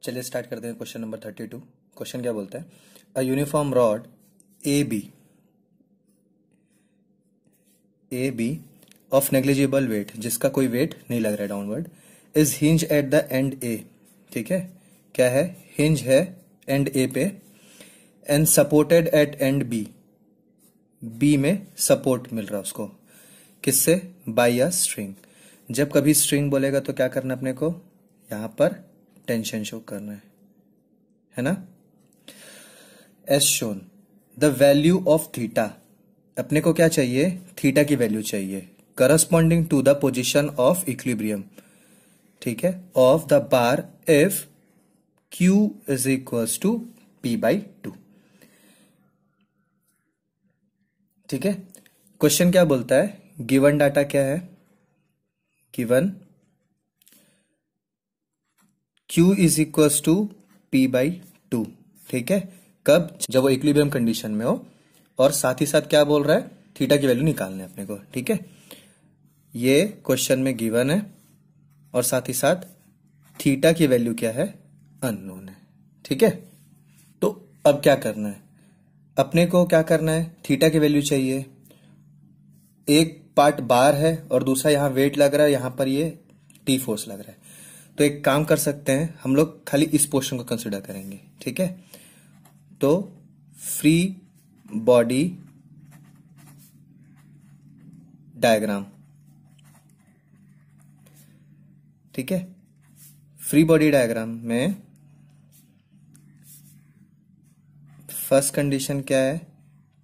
चलिए स्टार्ट करते हैं क्वेश्चन नंबर 32। क्वेश्चन क्या बोलता है, a uniform rod A B of negligible weight, जिसका कोई वेट नहीं लग रहा है downward, is hinge at the end A. ठीक है, क्या है, हिंज है एंड ए पे, and supported at end B, B में सपोर्ट मिल रहा है उसको, किससे, बाय अ स्ट्रिंग। जब कभी स्ट्रिंग बोलेगा तो क्या करना अपने को, यहां पर टेंशन शो करना है ना। As shown the value of theta, अपने को क्या चाहिए, थीटा की वैल्यू चाहिए corresponding to the position of equilibrium, ठीक है, of the bar if Q is equals to P/2। ठीक है, क्वेश्चन क्या बोलता है, गिवन डाटा क्या है, given Q is equals to P/2। ठीक है, कब, जब वो इक्विलिब्रियम कंडीशन में हो, और साथ ही साथ क्या बोल रहा है, थीटा की वैल्यू निकालना है अपने को। ठीक है, ये क्वेश्चन में गिवन है और साथ ही साथ थीटा की वैल्यू क्या है, अननोन है। ठीक है, तो अब क्या करना है, अपने को क्या करना है, थीटा की वैल्यू चाहिए, एक पार्ट बार है और दूसरा यहां वेट लग रहा है, यहां पर ये टी फोर्स लग रहा है। तो एक काम कर सकते हैं हम लोग, खाली इस पोर्शन को कंसिडर करेंगे। ठीक है, तो फ्री बॉडी डायग्राम, ठीक है, फ्री बॉडी डायग्राम में फर्स्ट कंडीशन क्या है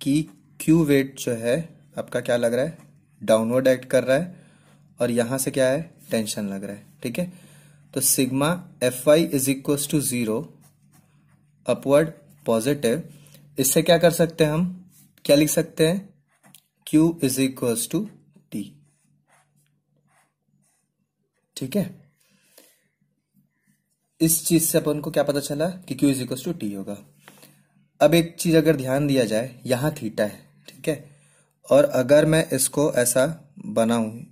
कि क्यू वेट जो है आपका क्या लग रहा है, डाउनवर्ड एक्ट कर रहा है, और यहां से क्या है, टेंशन लग रहा है। ठीक है, तो sigma F Y is equal to 0 upward positive, इससे क्या कर सकते हैं हम, क्या लिख सकते हैं, Q is equal to T। ठीक है, इस चीज से अपन को क्या पता चला कि Q is equal to T होगा। अब एक चीज अगर ध्यान दिया जाए, यहां थीटा है, ठीक है, और अगर मैं इसको ऐसा बनाऊं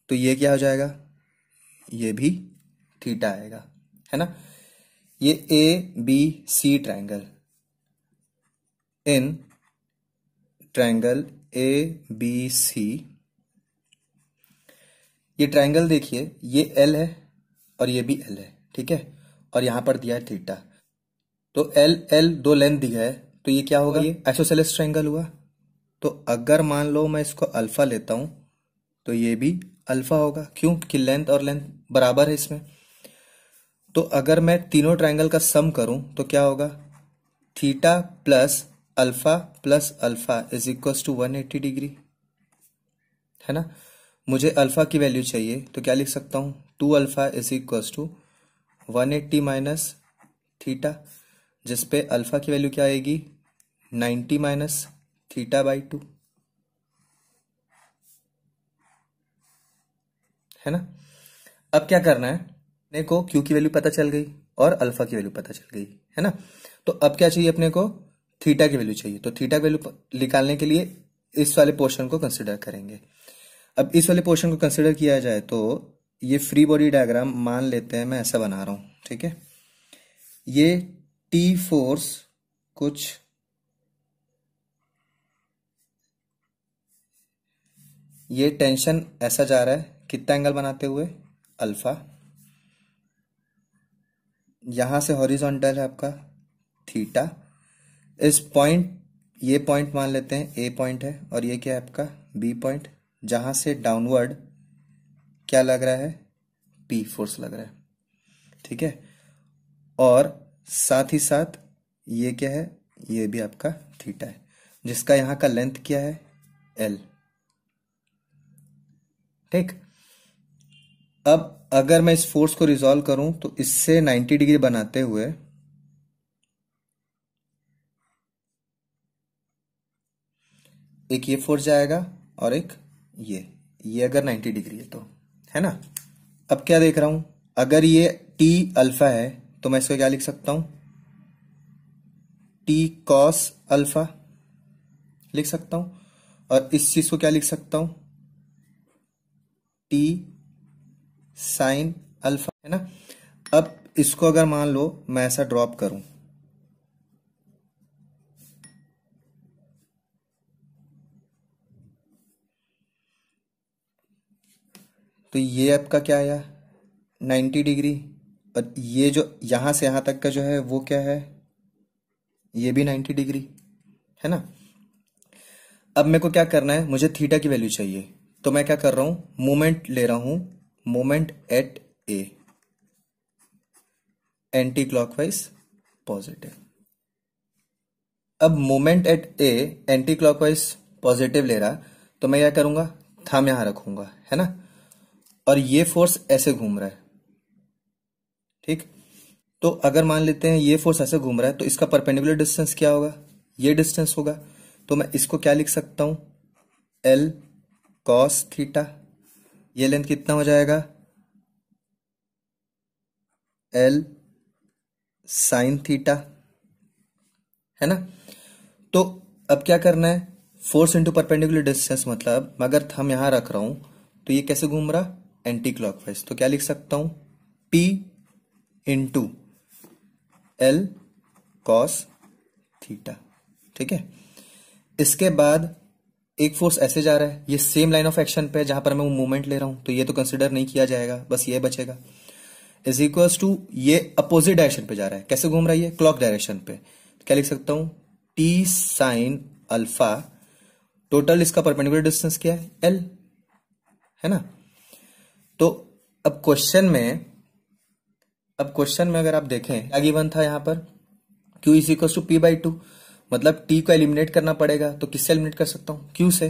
तो ये क्या हो जाएगा, ये भी थीटा आएगा, है ना। ये ABC triangle, in triangle ABC, ये ट्रायंगल देखिए, ये L है और ये भी L है, ठीक है, और यहां पर दिया है थीटा, तो L दो लेंथ दिया है, तो ये क्या होगा, ये आइसोसेलेस ट्रायंगल हुआ। तो अगर मान लो मैं इसको अल्फा लेता हूं तो ये भी अल्फा होगा, क्यों कि लेंथ और लेंथ बराबर है इसमें। तो अगर मैं तीनों ट्रायंगल का सम करूं तो क्या होगा, theta plus alpha is equal to 180 degree, है ना। मुझे अल्फा की वैल्यू चाहिए तो क्या लिख सकता हूं, 2 alpha is equal to 180 minus theta, जिसपे अल्फा की वैल्यू क्या आएगी, 90 माइनस थीटा/2, है ना। अब क्या करना है, अपने को क्यू की वैल्यू पता चल गई और अल्फा की वैल्यू पता चल गई, है ना। तो अब क्या चाहिए अपने को, थीटा की वैल्यू चाहिए। तो थीटा की वैल्यू निकालने के लिए इस वाले पोर्शन को कंसिडर करेंगे। अब इस वाले पोर्शन को कंसिडर किया जाए तो ये फ्री बॉडी डायग्राम मान लेते हैं, मैं ऐसा बना रहा हूं, ठीक है। ये टी फोर्स कुछ ये टेंशन ऐसा जा रहा है, कितना एंगल बनाते हुए, अल्फा, यहां से हॉरिजॉन्टल है आपका थीटा, इस पॉइंट, ये पॉइंट मान लेते हैं ए पॉइंट है, और ये क्या है आपका बी पॉइंट, जहां से डाउनवर्ड क्या लग रहा है, पी फोर्स लग रहा है, ठीक है। और साथ ही साथ ये क्या है, ये भी आपका थीटा है, जिसका यहां का लेंथ क्या है, एल। ठीक, अब अगर मैं इस फोर्स को रिजॉल्व करूं तो इससे 90 डिग्री बनाते हुए एक ये फोर्स जाएगा और एक ये अगर 90 डिग्री है तो, है ना। अब क्या देख रहा हूं, अगर ये टी अल्फा है तो मैं इसको क्या लिख सकता हूं, टी कॉस अल्फा लिख सकता हूं, और इस चीज को क्या लिख सकता हूं, टी साइन अल्फा, है ना। अब इसको अगर मान लो मैं ऐसा ड्रॉप करूं, तो ये आपका क्या आया 90 डिग्री, और ये जो यहां से यहां तक का जो है वो क्या है, ये भी 90 डिग्री है ना। अब मेरे को क्या करना है, मुझे थीटा की वैल्यू चाहिए, तो मैं क्या कर रहा हूं, मोमेंट ले रहा हूं, moment at A, anticlockwise positive. अब moment at A anticlockwise positive ले रहा, तो मैं क्या करूंगा, थंब यहां रखूंगा, है ना, और ये फोर्स ऐसे घूम रहा है, ठीक। तो अगर मान लेते हैं ये फोर्स ऐसे घूम रहा है, तो इसका परपेंडिकुलर डिस्टेंस क्या होगा, ये डिस्टेंस होगा। तो मैं इसको क्या लिख सकता हूं, एल कॉस थीटा, ये लेंथ कितना हो जाएगा, एल साइन थीटा, है ना। तो अब क्या करना है, फोर्स इंटू परपेंडिकुलर डिस्टेंस, मतलब अगर थंब यहां रख रहा हूं तो ये कैसे घूम रहा, एंटी क्लॉकवाइज, तो क्या लिख सकता हूं, P into L cos theta, ठीक है। इसके बाद एक फोर्स ऐसे जा रहा है, ये सेम लाइन ऑफ एक्शन पे है जहां पर मैं मूवमेंट ले रहा हूं, तो ये तो कंसिडर नहीं किया जाएगा, बस ये बचेगा। इज इक्वल्स टू ये अपोजिट डायरेक्शन पे जा रहा है, कैसे घूम रहा है, ये क्लॉक डायरेक्शन पे, तो क्या लिख सकता हूं, टी साइन अल्फा, टोटल इसका परपेंडिकुलर डिस्टेंस क्या है, एल, है ना। तो अब क्वेश्चन में अगर आप देखें क्या गिवन था यहां पर, Q is equal to P by two, मतलब T को एलिमिनेट करना पड़ेगा, तो किससे एलिमिनेट कर सकता हूं, Q से,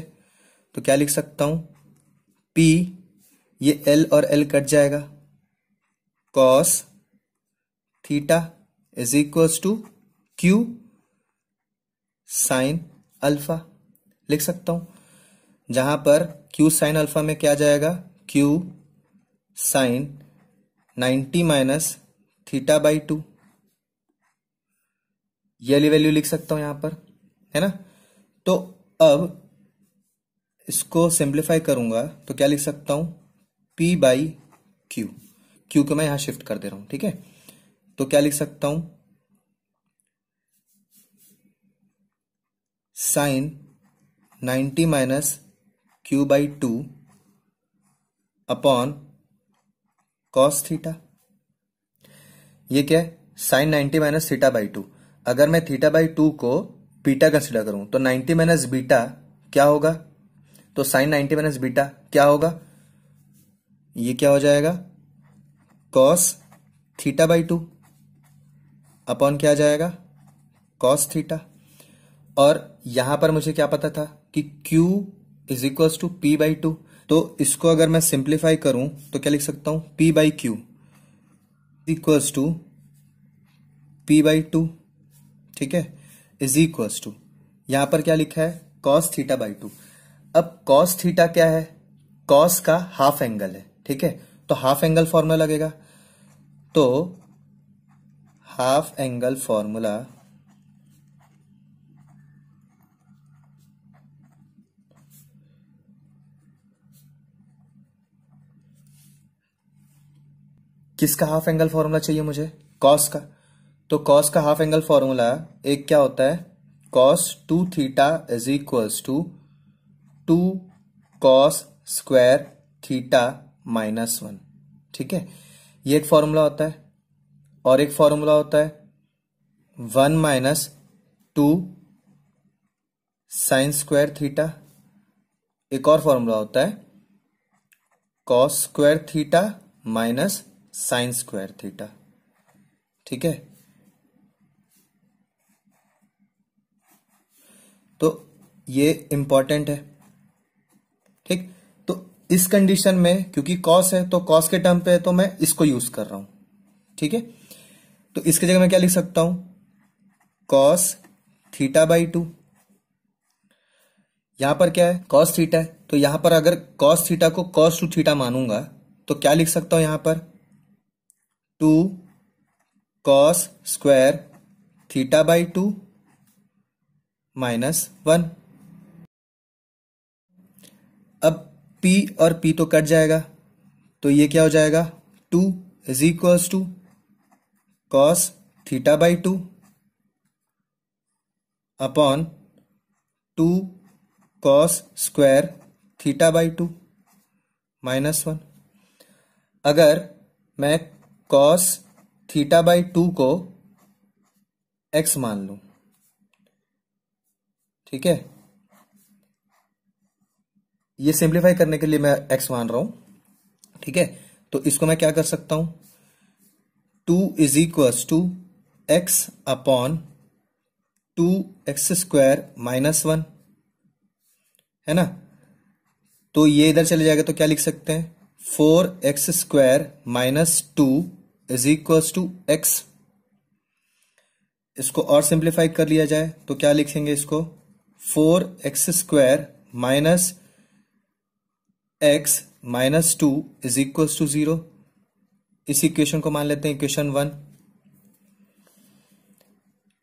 तो क्या लिख सकता हूं, P, ये L और L कट जाएगा, cos theta is equal to Q sine alpha, लिख सकता हूं, जहां पर Q साइन अल्फा में क्या जाएगा, Q sine 90 minus theta by two, ये वाली वैल्यू लिख सकता हूं यहां पर, है ना। तो अब इसको सिंप्लीफाई करूंगा तो क्या लिख सकता हूं, P बाई क्यू, क्यू को मैं यहां शिफ्ट कर दे रहा हूं, ठीक है। तो क्या लिख सकता हूं, sine 90 minus Q by two upon cos theta, ये क्या है, sine 90 minus theta by two. अगर मैं थीटा बाई टू को बीटा कंसिडर करूं तो 90 माइनस बीटा क्या होगा, तो साइन 90 माइनस बीटा क्या होगा, ये क्या हो जाएगा, cos theta by two upon क्या आ जाएगा, कॉस थीटा। और यहां पर मुझे क्या पता था कि Q is equal to P by two, तो इसको अगर मैं सिंप्लीफाई करूं तो क्या लिख सकता हूं, P by Q equals to P by two, ठीक है, इज इक्वल्स टू, यहां पर क्या लिखा है, कॉस थीटा बाई टू। अब कॉस थीटा क्या है, कॉस का हाफ एंगल है, ठीक है, तो हाफ एंगल फॉर्मूला लगेगा, तो हाफ एंगल फॉर्मूला किसका हाफ एंगल फॉर्मूला चाहिए मुझे, कॉस का, तो कॉस का हाफ एंगल फॉर्मूला एक क्या होता है, cos 2 theta is equals to 2 cos square theta minus 1, ठीक है, ये एक फॉर्मूला होता है। और एक फॉर्मूला होता है 1 माइनस 2 साइन स्क्वायर थीटा, एक और फॉर्मूला होता है cos square theta minus sine square theta, ठीक है। तो ये इंपॉर्टेंट है, ठीक। तो इस कंडीशन में क्योंकि कॉस है तो कॉस के टर्म पे है, तो मैं इसको यूज कर रहा हूं, ठीक है। तो इसकी जगह मैं क्या लिख सकता हूं, कॉस थीटा बाई टू, यहां पर क्या है, कॉस थीटा है, तो यहां पर अगर कॉस थीटा को कॉस टू थीटा मानूंगा तो क्या लिख सकता हूं, यहां पर 2 cos square theta by to minus 1। अब P और P तो कट जाएगा, तो ये क्या हो जाएगा, 2 is equals to cos theta by 2 upon 2 cos square theta by 2 -1। अगर मैं कॉस थीटा बाई 2 को x मान लूं, ठीक है, ये सिंप्लीफाई करने के लिए मैं x मान रहा हूं, ठीक है। तो इसको मैं क्या कर सकता हूं, 2 is equals to X upon 2x² -1, है ना। तो ये इधर चले जाएगा तो क्या लिख सकते हैं, 4x² -2 is equals to x. इसको और सिंप्लीफाई कर लिया जाए तो क्या लिखेंगे इसको, 4x² minus x -2 is equals to 0। इस इक्वेशन को मान लेते हैं इक्वेशन 1।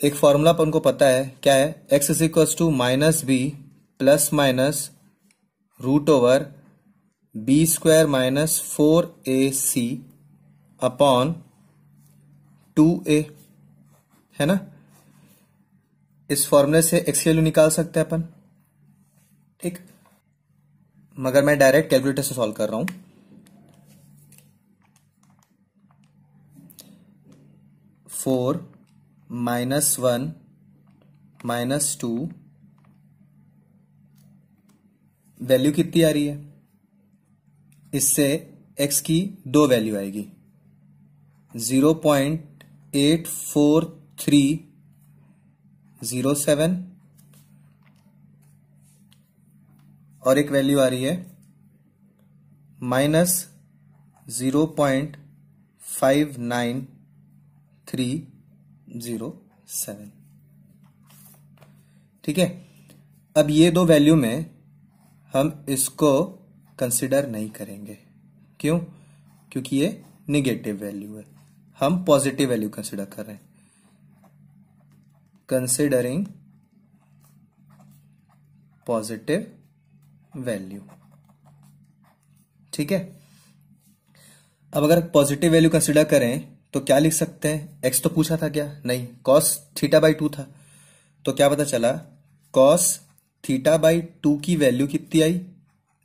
एक फॉर्मूला अपन को पता है, क्या है, x is equals to -b plus minus √b² minus 4ac upon 2a, है ना। इस फॉर्मूले से x की वैल्यू निकाल सकते हैं अपन, ठीक। मगर मैं डायरेक्ट कैलकुलेटर से सॉल्व कर रहा हूं। 4 -1 -2 वैल्यू कितनी आ रही है, इससे x की दो वैल्यू आएगी, 0.84307 और एक वैल्यू आ रही है -0.59307, ठीक है। अब ये दो वैल्यू में हम इसको कंसिडर नहीं करेंगे, क्यों, क्योंकि ये निगेटिव वैल्यू है, हम पॉजिटिव वैल्यू कंसिडर कर रहे हैं, कंसिडरिंग पॉजिटिव वैल्यू, ठीक है। अब अगर पॉजिटिव वैल्यू कंसिडर करें तो क्या लिख सकते हैं, एक्स तो पूछा था क्या, नहीं, कॉस थीटा बाई 2 था, तो क्या पता चला, कॉस थीटा बाई 2 की वैल्यू कितनी आई,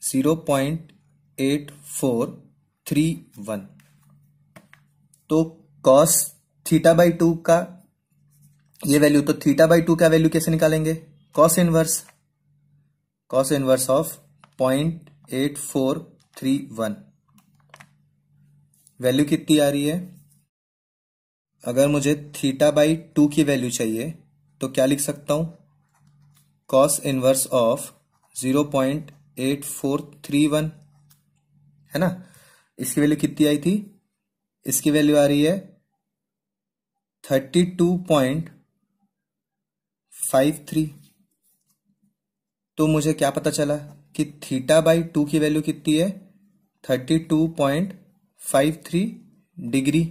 0.8431। तो कॉस थीटा बाई 2 का ये वैल्यू, तो थीटा बाई 2 का वैल्यू कैसे निकालेंगे, कॉस इनवर्स ऑफ 0.8431 वैल्यू कितनी आ रही है। अगर मुझे थीटा बाई 2 की वैल्यू चाहिए तो क्या लिख सकता हूं, कॉस इनवर्स ऑफ 0.8431, है ना। इसकी वैल्यू कितनी आई थी, इसकी वैल्यू आ रही है 32.53। तो मुझे क्या पता चला कि थीटा बाई 2 की वैल्यू कितनी है, 32.53 डिग्री।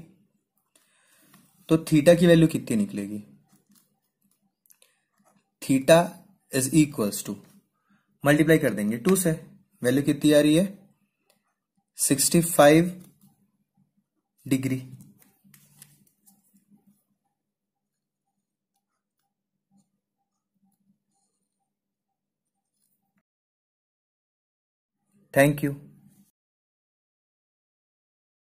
तो थीटा की वैल्यू कितनी निकलेगी, theta is equals to, multiply कर देंगे 2 से, वैल्यू कितनी आ रही है, 65 डिग्री। Thank you.